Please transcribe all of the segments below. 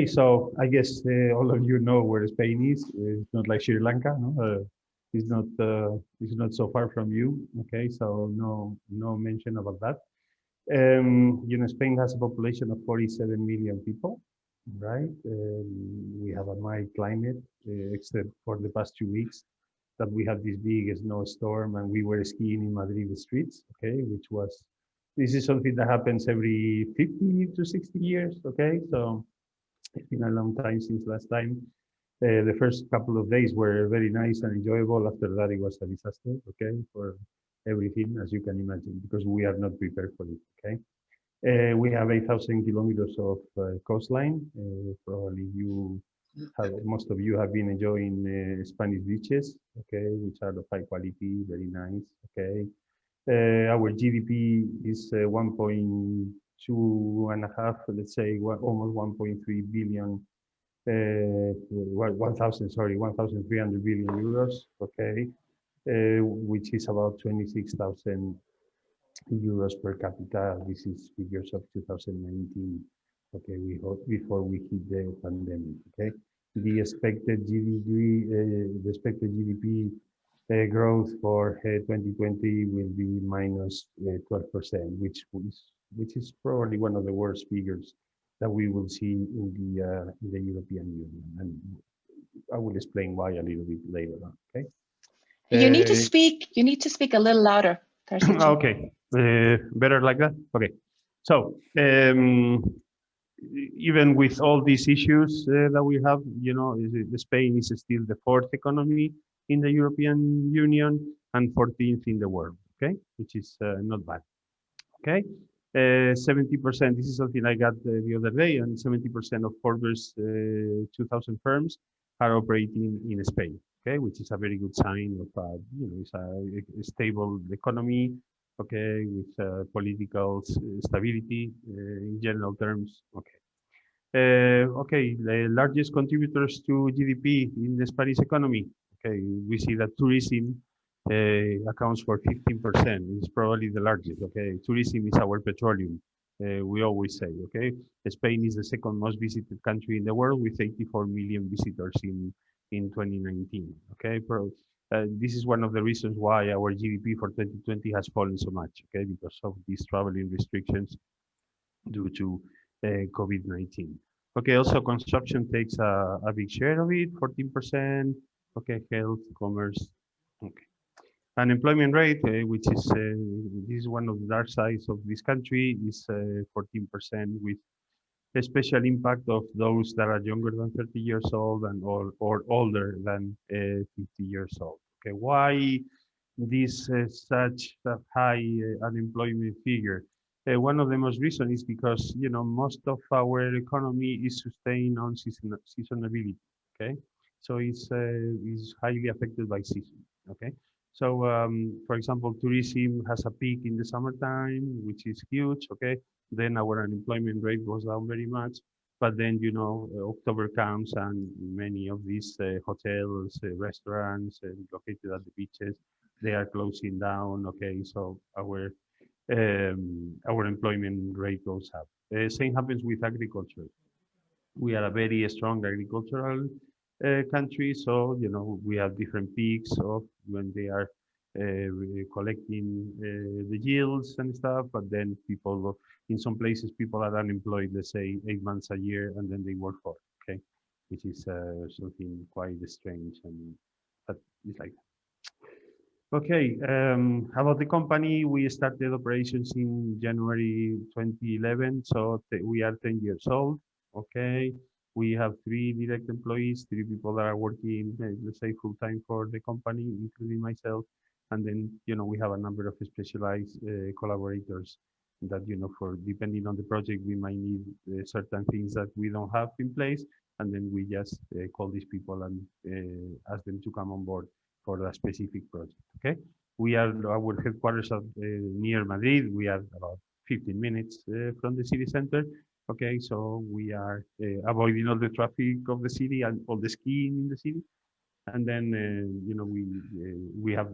So I guess all of you know where Spain is. It's not like Sri Lanka, no? It's not so far from you. Okay, so no mention about that. Spain has a population of 47 million people, right? We have a mild climate, except for the past 2 weeks that we had this big snowstorm and we were skiing in Madrid streets. Okay, this is something that happens every 50 to 60 years. Okay, so it's been a long time since last time. The first couple of days were very nice and enjoyable. After that, it was a disaster, okay, for everything, as you can imagine, because we are not prepared for it, okay? We have 8,000 kilometers of coastline. Probably most of you have been enjoying Spanish beaches, okay, which are of high quality, very nice, okay? Our GDP is 1.2 and a half, let's say, almost 1.3 billion, 1,300 billion euros, okay, which is about 26,000 euros per capita. This is figures of 2019, okay, before we hit the pandemic, okay. The expected GDP growth for 2020 will be minus 12%, which is probably one of the worst figures that we will see in the European Union, and I will explain why a little bit later on. Okay. You need to speak. You need to speak a little louder. Okay. Better like that. Okay. So even with all these issues that we have, Spain is still the fourth economy in the European Union and 14th in the world, okay, which is not bad, okay. 70%, this is something I got the other day, and 70% of Forbes 2000 firms are operating in Spain, okay, which is a very good sign of, it's a stable economy, okay, with political stability in general terms, okay. Okay, the largest contributors to GDP in the Spanish economy. Okay, we see that tourism accounts for 15%. It's probably the largest. Okay, tourism is our petroleum. We always say. Okay, Spain is the second most visited country in the world with 84 million visitors in 2019. Okay, this is one of the reasons why our GDP for 2020 has fallen so much. Okay, because of these traveling restrictions due to COVID-19. Okay, also construction takes a big share of it, 14%. Okay, health, commerce. Okay. Unemployment rate, which is this is one of the dark sides of this country, is 14% with a special impact of those that are younger than 30 years old and or older than 50 years old. Okay, why this such a high unemployment figure? One of the most reasons is because most of our economy is sustained on seasonality. Okay, so it's highly affected by season. Okay, so for example, tourism has a peak in the summertime, which is huge. Okay, then our unemployment rate goes down very much. But then October comes and many of these hotels, restaurants located at the beaches, they are closing down. Okay, so our employment rate goes up. Same happens with agriculture. We are a very strong agricultural country, so we have different peaks of when they are collecting the yields and stuff. But then in some places, people are unemployed, let's say 8 months a year, and then they work for it, okay, which is something quite strange, but it's like that. Okay, about the company, we started operations in January 2011, so we are 10 years old. Okay, we have 3 direct employees, 3 people that are working, let's say, full time for the company, including myself. And then, we have a number of specialized collaborators that, for depending on the project, we might need certain things that we don't have in place. And then we just call these people and ask them to come on board for a specific project. Okay, our headquarters are near Madrid. We are about 15 minutes from the city center. Okay, so we are avoiding all the traffic of the city and all the skiing in the city. And then we have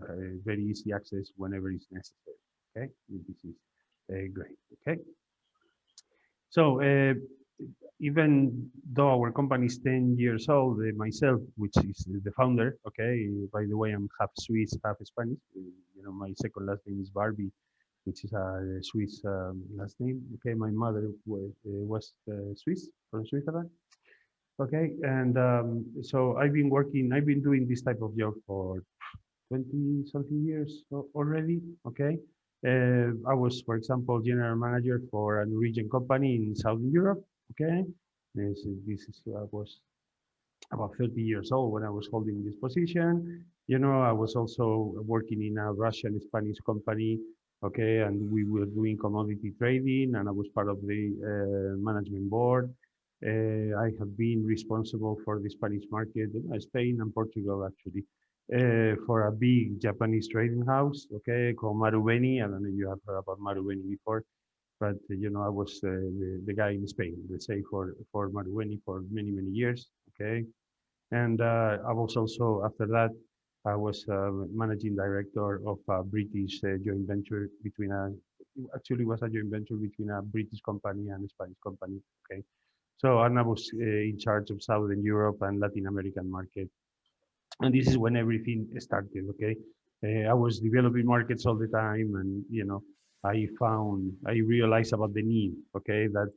very easy access whenever it's necessary. Okay, this is great. Okay, so even though our company is 10 years old, myself, which is the founder, okay, by the way, I'm half Swiss, half Spanish. My second last name is Barbie, which is a Swiss last name. Okay, my mother was Swiss, from Switzerland. Okay, and so I've been doing this type of job for 20 something years already. Okay, I was, for example, general manager for a Norwegian company in Southern Europe. Okay, I was about 30 years old when I was holding this position. I was also working in a Russian Spanish company. Okay, and we were doing commodity trading, and I was part of the management board. I have been responsible for the Spanish market, Spain and Portugal actually, for a big Japanese trading house, okay, called Marubeni. I don't know if you have heard about Marubeni before, but I was the guy in Spain, let's say, for Marubeni for many, many years, okay. And I was also, after that, I was managing director of a British joint venture between actually was a joint venture between a British company and a Spanish company, okay. So, and I was in charge of Southern Europe and Latin American market. And this is when everything started, okay. I was developing markets all the time, and I realized about the need, okay, that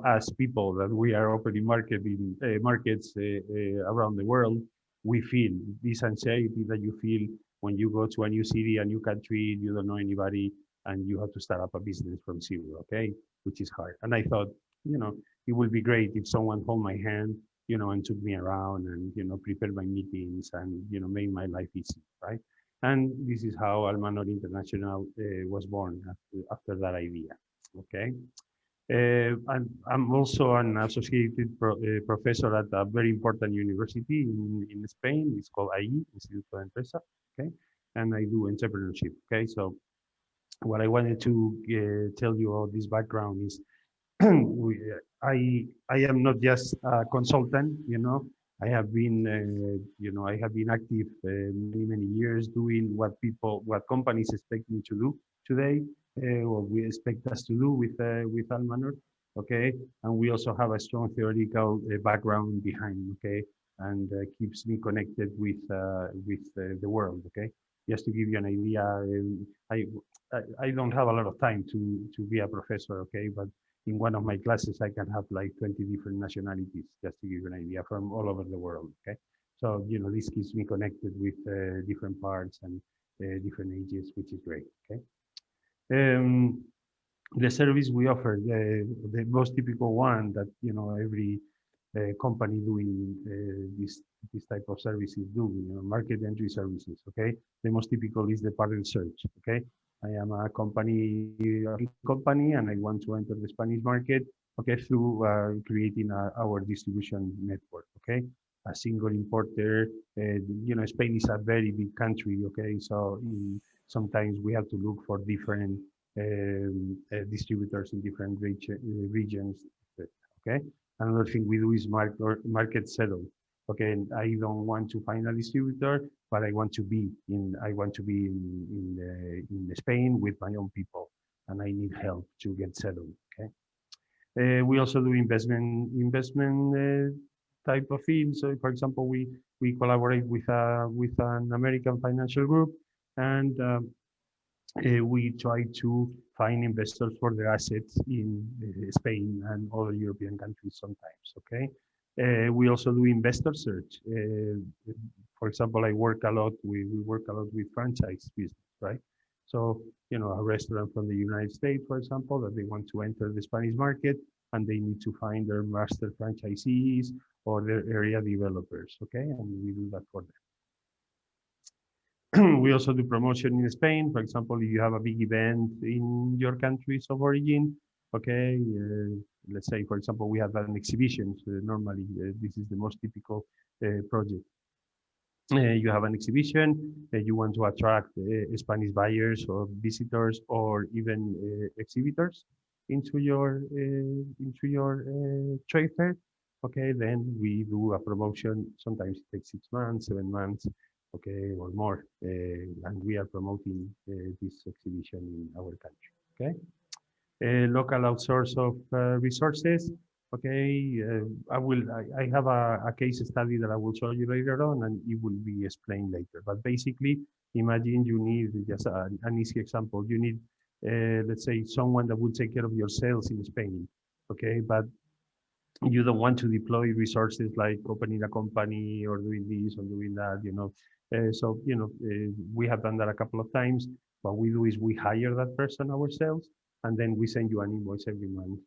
as people that we are opening markets around the world, we feel this anxiety that you feel when you go to a new city, a new country, you don't know anybody, and you have to start up a business from zero, okay, which is hard. And I thought, it would be great if someone hold my hand, and took me around and, prepared my meetings and, made my life easy, right? And this is how Almanor International was born after that idea, okay? I'm also an associated professor at a very important university in Spain. It's called IE, Instituto de Empresa, okay? And I do entrepreneurship, okay? So what I wanted to tell you about this background is we, I am not just a consultant, I have been, I have been active many, many years doing what companies expect me to do today, what we expect us to do with Almanor, okay? And we also have a strong theoretical background behind, okay? And keeps me connected with the world, okay? Just to give you an idea, I, I don't have a lot of time to be a professor, okay? But in one of my classes, I can have like 20 different nationalities, just to give you an idea, from all over the world, okay? So, this keeps me connected with different parts and different ages, which is great, okay? Um, the service we offer, the most typical one that, every company doing this type of services do, market entry services, okay? The most typical is the parent search, okay? I am a company and I want to enter the Spanish market, okay, through creating our distribution network, okay? A single importer, Spain is a very big country, okay? So sometimes we have to look for different distributors in different regions, okay? Another thing we do is market settle. Okay, and I don't want to find a distributor, but I want to be in Spain with my own people, and I need help to get settled. Okay, we also do investment type of things. So, for example, we collaborate with an American financial group, and we try to find investors for their assets in Spain and other European countries sometimes, okay? We also do investor search. For example, we work a lot with franchise business, right? So, a restaurant from the United States, for example, that they want to enter the Spanish market, and they need to find their master franchisees or their area developers, okay? And we do that for them. We also do promotion in Spain. For example, if you have a big event in your countries of origin, okay, let's say, for example, we have an exhibition. So normally, this is the most typical project. You have an exhibition, you want to attract Spanish buyers or visitors or even exhibitors into your trade fair. Okay, then we do a promotion. Sometimes it takes 6 months, 7 months, okay, or more, and we are promoting this exhibition in our country. Okay, local outsource of resources. Okay, I have a case study that I will show you later on, and it will be explained later. But basically, imagine you need just an easy example. You need, let's say, someone that will take care of your sales in Spain. Okay, but you don't want to deploy resources like opening a company or doing this or doing that, we have done that a couple of times. What we do is we hire that person ourselves, and then we send you an invoice every month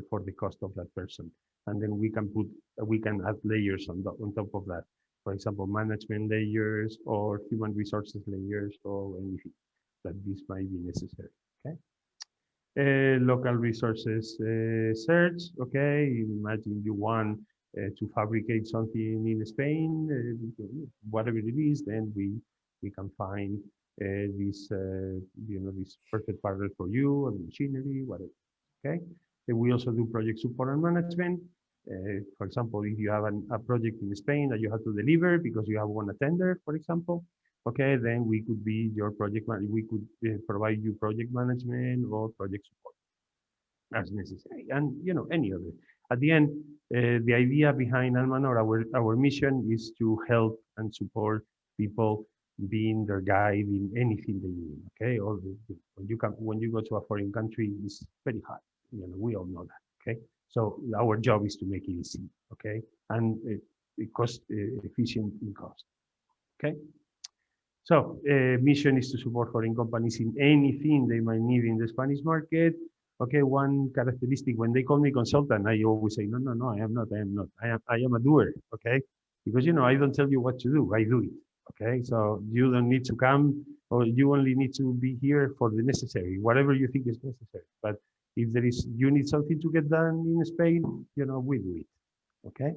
for the cost of that person. And then we can add layers on top of that. For example, management layers or human resources layers or anything that this might be necessary. Okay. Local resources search. Okay, imagine you want to fabricate something in Spain, whatever it is, then we can find this this perfect partner for you or the machinery, whatever. Okay. Then we also do project support and management. For example, if you have a project in Spain that you have to deliver because you have won a tender, for example, okay, then we could be your project man. We could provide you project management or project support as necessary, and any other. At the end, the idea behind Almanor, our mission is to help and support people being their guide in anything they need. Okay, when you go to a foreign country, it's very hard. We all know that. Okay, so our job is to make it easy. Okay, and cost efficient in cost. Okay. So, mission is to support foreign companies in anything they might need in the Spanish market. Okay, one characteristic, when they call me consultant, I always say, no, no, no, I am not, I am not. I am a doer, okay? Because, I don't tell you what to do, I do it, okay? So you don't need to come, or you only need to be here for the necessary, whatever you think is necessary. But if you need something to get done in Spain, we do it, okay?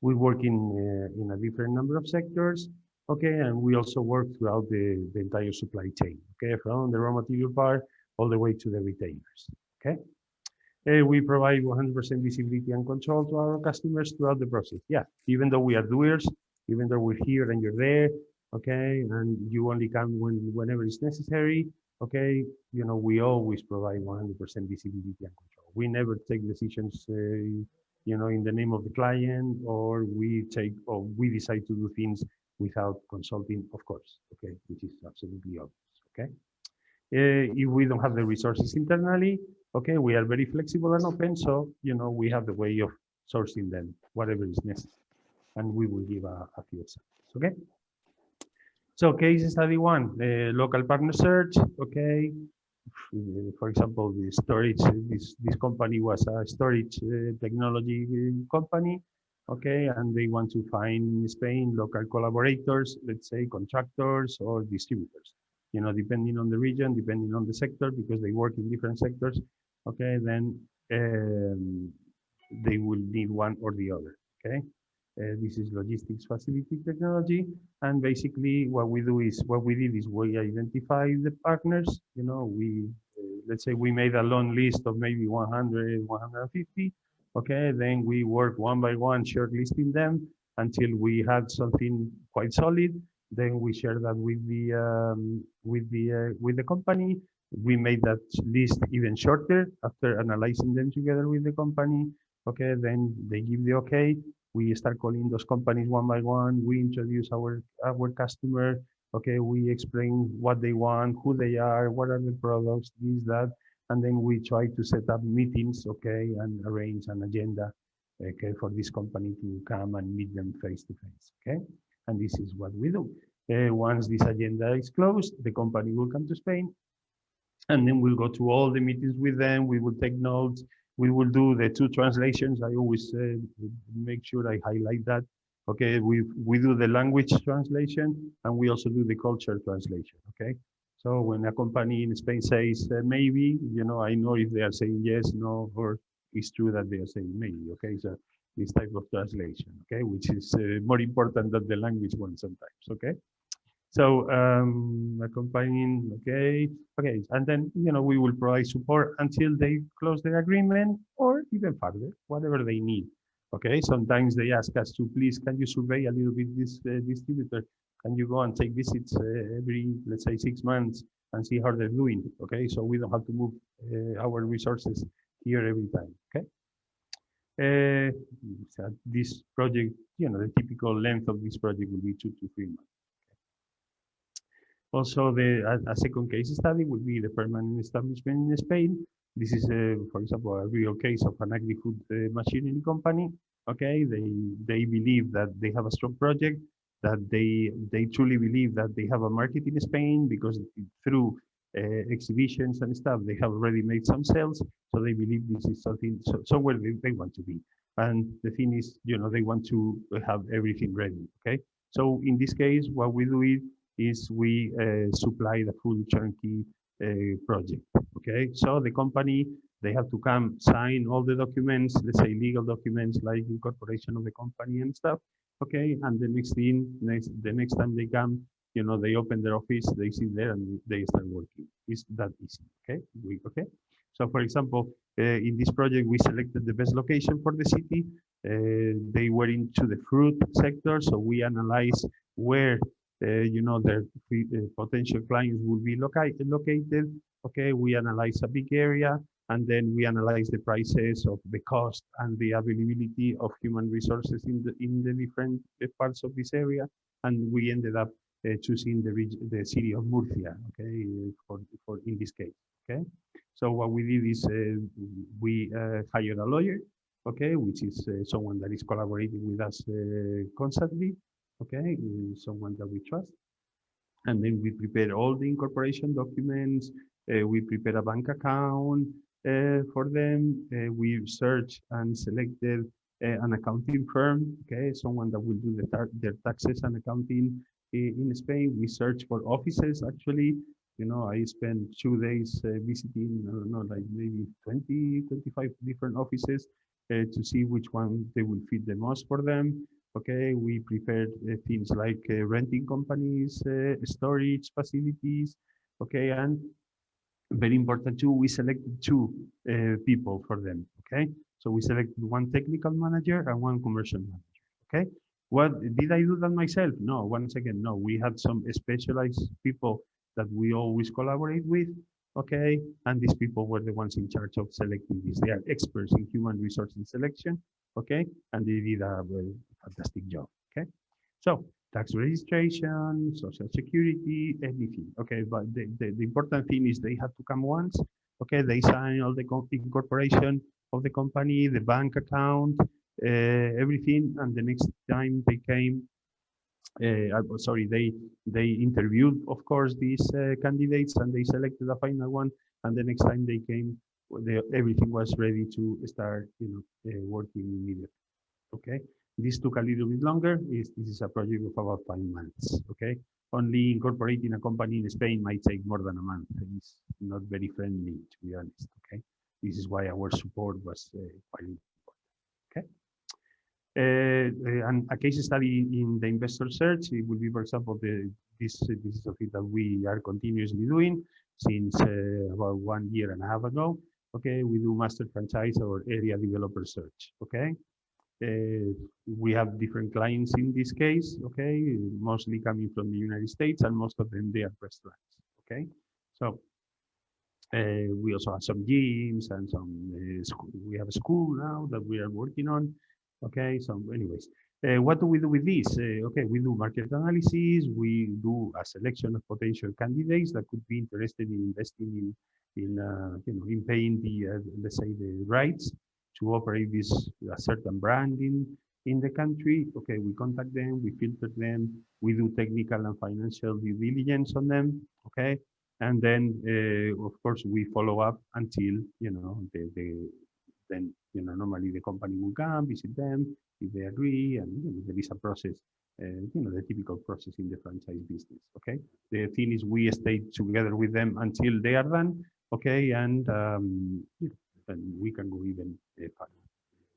We work in a different number of sectors, okay, and we also work throughout the entire supply chain, okay, from the raw material part all the way to the retailers, okay. We provide 100% visibility and control to our customers throughout the process. Yeah, even though we are doers, even though we're here and you're there, okay, and you only come whenever it's necessary, okay, we always provide 100% visibility and control. We never take decisions in the name of the client, or we decide to do things without consulting, of course, okay, which is absolutely obvious, okay. If we don't have the resources internally, okay, we are very flexible and open, so, we have the way of sourcing them, whatever is necessary, and we will give a few examples, okay. So case study one, local partner search, okay. For example, the storage, this company was a storage technology company, okay, and they want to find in Spain local collaborators, let's say contractors or distributors, depending on the region, depending on the sector, because they work in different sectors, okay, then they will need one or the other, okay. This is logistics facility technology, and basically what we did is we identify the partners. Let's say we made a long list of maybe 100, 150. Okay, then we work one by one, shortlisting them until we had something quite solid. Then we share that with the company. We made that list even shorter after analyzing them together with the company. Okay, then they give the okay. We start calling those companies one by one. We introduce our customer. Okay, we explain what they want, who they are, what are the products, this, that, and then we try to set up meetings, okay, and arrange an agenda, okay, for this company to come and meet them face to face, okay. And this is what we do. Once this agenda is closed, the company will come to Spain, and then we'll go to all the meetings with them. We will take notes. We will do the two translations. I always make sure I highlight that. Okay, we do the language translation, and we also do the culture translation. Okay, so when a company in Spain says maybe, I know if they are saying yes, no, or it's true that they are saying maybe. Okay, so this type of translation, okay, which is more important than the language one sometimes. Okay. So accompanying, okay, and then we will provide support until they close their agreement, or even further, whatever they need. Okay, sometimes they ask us to please, can you survey a little bit this distributor? Can you go and take visits every, let's say, 6 months and see how they're doing? Okay, so we don't have to move our resources here every time. Okay, Uh, so this project, the typical length of this project will be 2 to 3 months. Also, a second case study would be the permanent establishment in Spain. This is, for example, a real case of an agri-food machinery company. Okay, they believe that they have a strong project, that they truly believe that they have a market in Spain because through exhibitions and stuff, they have already made some sales. So they believe this is something somewhere they want to be. And the thing is, they want to have everything ready. Okay, so in this case, what we do is we supply the full turnkey project. Okay, so the company, they have to come sign all the documents, let's say legal documents like incorporation of the company and stuff. Okay, and the next time they come, they open their office, they sit there and they start working. It's that easy. Okay, okay. So for example, in this project, we selected the best location for the city. They were into the fruit sector, so we analyze where their potential clients will be located. Okay, we analyze a big area, and then we analyze the prices of the cost and the availability of human resources in the different parts of this area, and we ended up choosing the city of Murcia. Okay, for in this case. Okay, so what we did is we hired a lawyer. Okay, which is someone that is collaborating with us constantly. Okay, someone that we trust. And then we prepare all the incorporation documents. We prepare a bank account for them. We search and selected an accounting firm, okay, someone that will do their taxes and accounting in Spain. We search for offices, actually. I spent 2 days visiting, I don't know, like maybe 20, 25 different offices to see which one they will fit the most for them. Okay, we prepared things like renting companies, storage facilities. Okay, and very important too, we selected two people for them. Okay, so we selected one technical manager and one commercial manager. Okay, what did I do that myself? No, once again, no. We had some specialized people that we always collaborate with. Okay, and these people were the ones in charge of selecting this. They are experts in human resources selection. Okay, and they did a fantastic job. Okay, so tax registration, social security, everything. Okay, but the important thing is they have to come once. Okay, they sign all the incorporation of the company, the bank account, everything, and the next time they came, sorry, they interviewed, of course, these candidates, and they selected the final one. And the next time they came, everything was ready to start, working immediately. Okay, this took a little bit longer. This is a project of about 5 months. Okay, only incorporating a company in Spain might take more than a month. It's not very friendly, to be honest. Okay, this is why our support was quite important. Okay. And a case study in the investor search, it will be, for example, this is something that we are continuously doing since about 1 year and a half ago. Okay, we do master franchise or area developer search. Okay, we have different clients in this case. Okay, mostly coming from the United States, and most of them they are restaurants. Okay, so we also have some gyms and some we have a school now that we are working on. Okay, so anyways, what do we do with this? Okay, we do market analysis. We do a selection of potential candidates that could be interested in investing in paying the let's say the rights to operate this a certain brand in the country. Okay, we contact them, we filter them, we do technical and financial due diligence on them. Okay, and then of course we follow up until then normally the company will come visit them if they agree, and there is a process, the typical process in the franchise business. Okay, the thing is we stay together with them until they are done. Okay, and and we can go even further.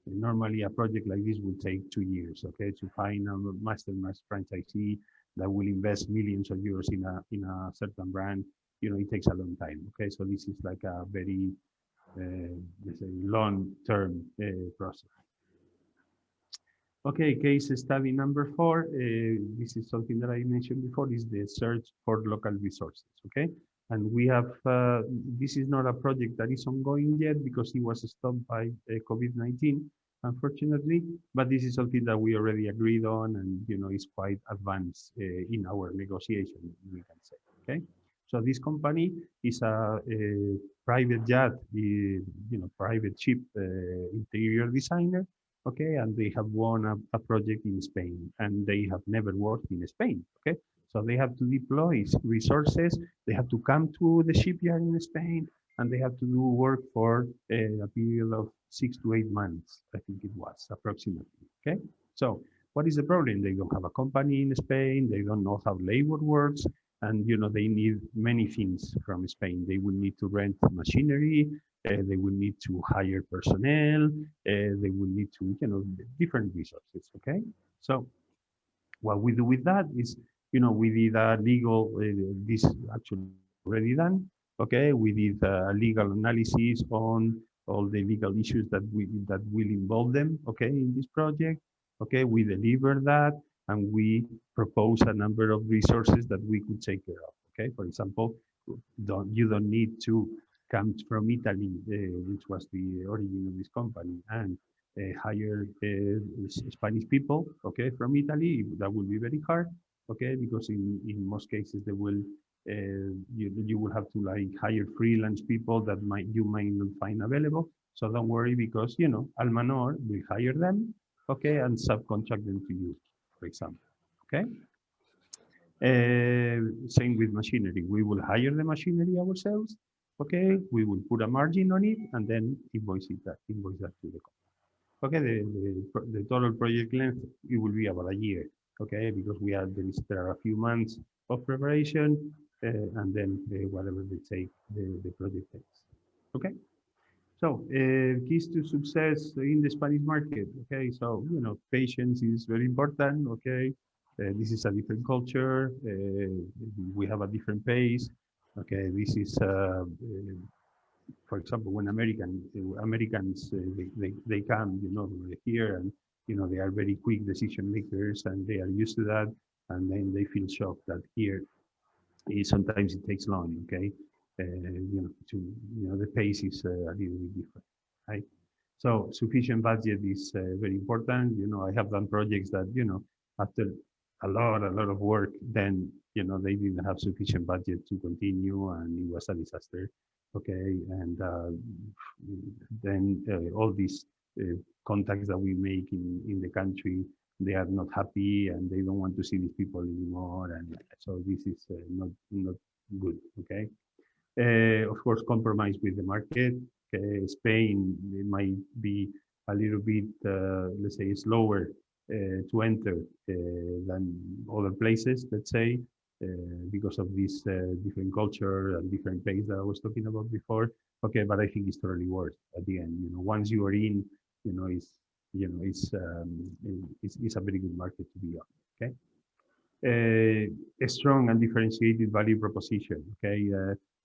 Normally, a project like this will take 2 years. Okay, to find a master franchisee that will invest millions of euros in a certain brand, it takes a long time. Okay, so this is like a very let's say long-term process. Okay, case study number 4. This is something that I mentioned before, is the search for local resources. Okay, and we have this is not a project that is ongoing yet because it was stopped by COVID-19. unfortunately, but this is something that we already agreed on, and is quite advanced in our negotiation, we can say. Okay, so this company is a private jet, private ship interior designer. Okay, and they have won a project in Spain, and they have never worked in Spain. Okay, so they have to deploy resources. They have to come to the shipyard in Spain, and they have to do work for a period of 6 to 8 months, I think it was approximately. Okay, so what is the problem? They don't have a company in Spain. They don't know how labor works, and they need many things from Spain. They will need to rent machinery. They will need to hire personnel. They will need to, different resources. Okay, so what we do with that is, we did a legal, this actually already done. Okay, we did a legal analysis on all the legal issues that will involve them. Okay, in this project. Okay, we deliver that, and we propose a number of resources that we could take care of. Okay, for example, you don't need to come from Italy, which was the origin of this company, and hire Spanish people, okay, from Italy. That will be very hard, okay, because in most cases they will you will have to like hire freelance people that you might not find available. So don't worry, because Almanor will hire them, okay, and subcontract them to you, for example, okay. Same with machinery. We will hire the machinery ourselves, okay. We will put a margin on it, and then invoice that to the company. Okay, the total project length, it will be about a year, okay, because there are a few months of preparation, and then whatever the project takes. Okay, so keys to success in the Spanish market. Okay, so patience is very important. Okay, this is a different culture. We have a different pace. Okay, this is for example, when Americans they come, here, and they are very quick decision makers, and they are used to that, and then they feel shocked that here sometimes it takes long. Okay, the pace is a little bit different, right? So sufficient budget is very important. I have done projects that after a lot of work, then they didn't have sufficient budget to continue, and it was a disaster. Okay, and then all these contacts that we make in the country, they are not happy, and they don't want to see these people anymore, and so this is not good. Okay, of course, compromise with the market. Spain, it might be a little bit, let's say, slower to enter than other places, let's say, because of this different culture and different pace that I was talking about before. Okay, but I think it's totally worth at the end. Once you are in, it's it's a very good market to be on. Okay, a strong and differentiated value proposition. Okay,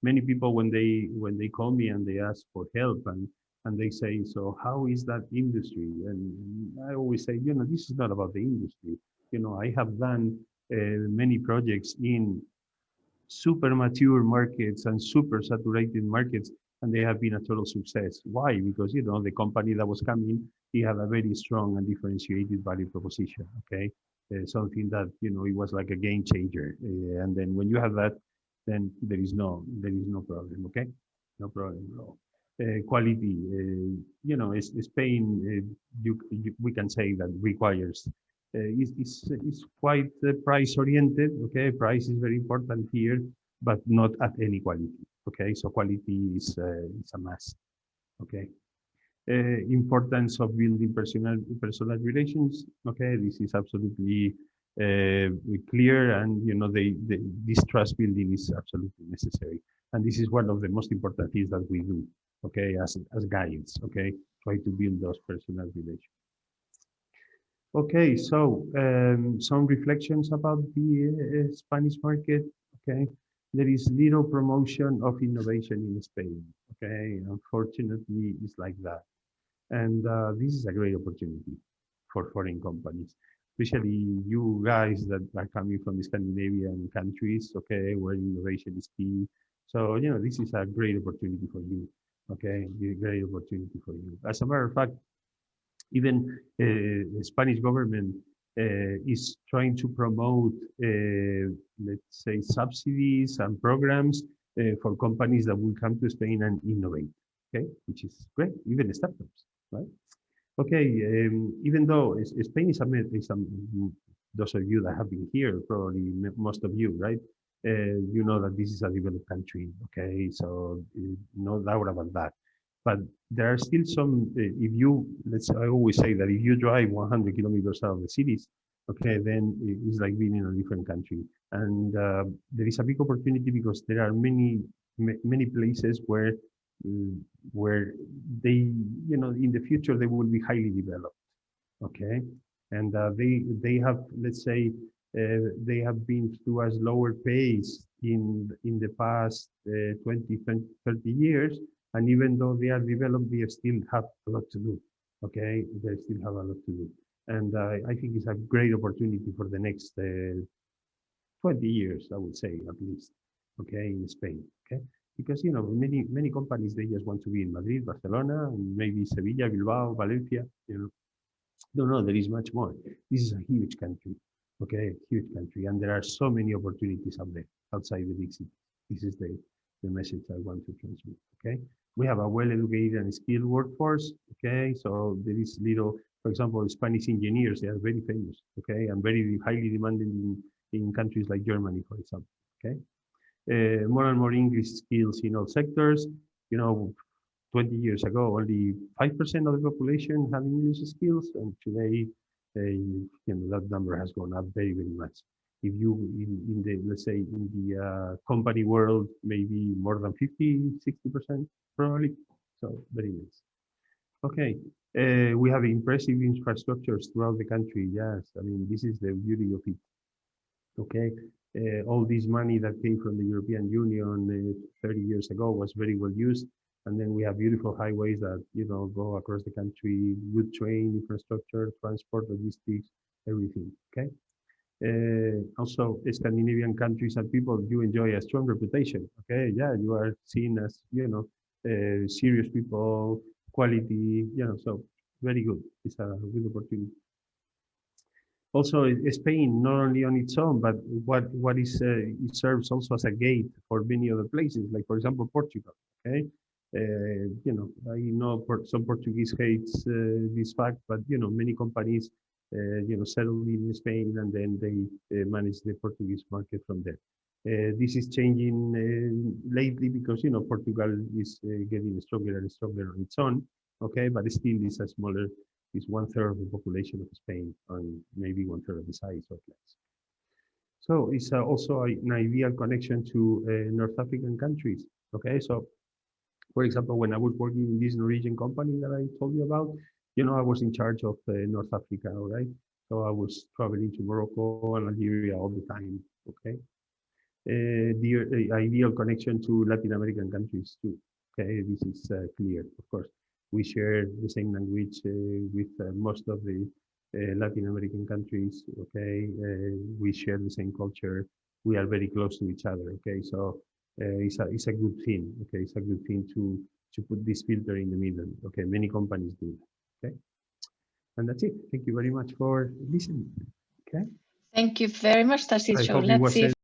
many people when they call me and they ask for help, and they say, so how is that industry? And I always say, this is not about the industry. I have done many projects in super mature markets and super saturated markets, and they have been a total success. Why? Because the company that was coming, he had a very strong and differentiated value proposition. Okay, something that it was like a game changer. And then when you have that, then there is no problem. Okay, no problem at all. Quality, Spain, we can say that requires is quite price oriented. Okay, price is very important here, but not at any quality. Okay, so quality is a must. Okay, importance of building personal relations. Okay, this is absolutely clear, and this trust building is absolutely necessary, and this is one of the most important things that we do. Okay, as guides. Okay, try to build those personal relations. Okay, so some reflections about the Spanish market. Okay, there is little promotion of innovation in Spain. Okay, unfortunately, it's like that, and this is a great opportunity for foreign companies, especially you guys that are coming from the Scandinavian countries. Okay, where innovation is key. So this is a great opportunity for you. Okay, a great opportunity for you. As a matter of fact, Even the Spanish government is trying to promote, let's say, subsidies and programs for companies that will come to Spain and innovate, okay, which is great, even startups, right? Okay, even though Spain is those of you that have been here, probably most of you, right? You know that this is a developed country, okay? So no doubt about that. But there are still some, if you, I always say that if you drive 100 kilometers out of the cities, okay, then it's like being in a different country. And there is a big opportunity because there are many places mm, where they, in the future, they will be highly developed, okay? And they have, let's say, they have been through a slower pace in the past 20, 30 years. And even though they are developed, they still have a lot to do, okay? They still have a lot to do. And I think it's a great opportunity for the next 20 years, I would say, at least, okay, in Spain, okay? Because, many companies, they just want to be in Madrid, Barcelona, and maybe Sevilla, Bilbao, Valencia, No, there is much more. This is a huge country, okay, huge country, and there are so many opportunities out there, outside the big cities. This is the message I want to transmit, okay? We have a well-educated and skilled workforce, okay? So there is little, for example, Spanish engineers, they are very famous, okay, and very highly demanded in countries like Germany, for example, okay? More and more English skills in all sectors. 20 years ago, only 5% of the population had English skills, and today, that number has gone up very, very much. If you, in the, let's say, in the company world, maybe more than 50, 60%, probably. So very nice. Okay, we have impressive infrastructures throughout the country. Yes, I mean, this is the beauty of it. Okay, all this money that came from the European Union 30 years ago was very well used. And then we have beautiful highways that, go across the country, good train infrastructure, transport, logistics, everything, okay? Also, Scandinavian countries and people do enjoy a strong reputation, okay? Yeah, you are seen as, serious people, quality, so very good. It's a good opportunity. Also, Spain, not only on its own, but what is it serves also as a gate for many other places, like for example Portugal. Okay, I know some Portuguese hates this fact, but many companies settle in Spain and then they manage the Portuguese market from there. This is changing lately because Portugal is getting stronger and stronger on its own. Okay, but still is a smaller, is 1/3 of the population of Spain and maybe 1/3 of the size of less. So it's also an ideal connection to North African countries. Okay, so for example, when I was working in this Norwegian company that I told you about, I was in charge of North Africa, all right? So I was traveling to Morocco and Algeria all the time, okay? The ideal connection to Latin American countries too, okay? This is clear, of course. We share the same language with most of the Latin American countries, okay? We share the same culture. We are very close to each other, okay? So it's a good thing, okay? It's a good thing to put this filter in the middle, okay? Many companies do that, okay? And that's it. Thank you very much for listening, okay? Thank you very much, I Tarcisio. hope it Let's was see if